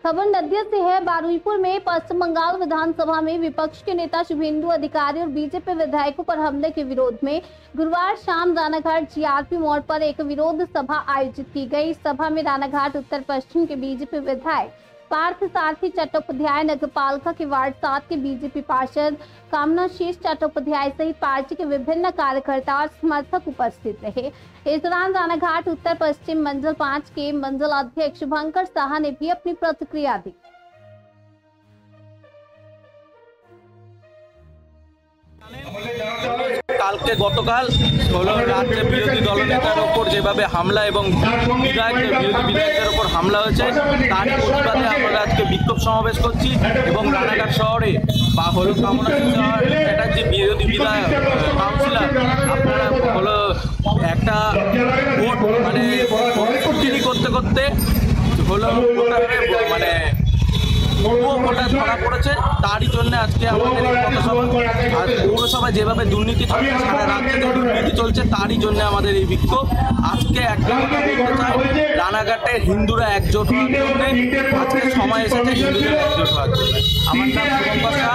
खबर नदिया से है। बारुईपुर में पश्चिम बंगाल विधानसभा में विपक्ष के नेता शुभेंदु अधिकारी और बीजेपी विधायकों पर हमले के विरोध में गुरुवार शाम रानाघाट जीआरपी मोड़ पर एक विरोध सभा आयोजित की गई। इस सभा में रानाघाट उत्तर पश्चिम के बीजेपी विधायक पार्थ सारथी चट्टोपाध्याय, नगरपालिका के वार्ड 7 के बीजेपी पार्षद कामनाशीष चट्टोपाध्याय सहित पार्टी के विभिन्न कार्यकर्ता और समर्थक उपस्थित रहे। इस दौरान रानाघाट उत्तर पश्चिम मंडल 5 के मंडल अध्यक्ष शुभंकर साहा ने भी अपनी प्रतिक्रिया दी। কালকে গতকাল হলো রাজ্যের বিরোধী দলনেতার ওপর যেভাবে হামলা এবং বিরোধী বিধায়কদের ওপর হামলা হয়েছে তার প্রতিবাদে আমরা আজকে বিক্ষোভ সমাবেশ করছি এবং রানাঘাট শহরে বা হলো কামনাশীষ চ্যাটার্জি বিরোধী বিধায়ক কাউন্সিলর আপনারা হলো একটা ভোট মানে ফুটিনি করতে করতে হলো মানে ভোটার ধরা পড়েছে। তারই জন্য আজকে আমাদের এই পথসভা আর পৌরসভায় যেভাবে দুর্নীতি চলছে, সারা রাজ্যে দুর্নীতি চলছে, তারই জন্য আমাদের এই বিক্ষোভ। আজকে একটা কথা বলতে চাই, রানাঘাটে হিন্দুরা একজোট হওয়ার জন্য আজকে সময় এসেছে হিন্দুদের একজোট হওয়ার জন্য। আমার নাম শুভঙ্কর সাহা।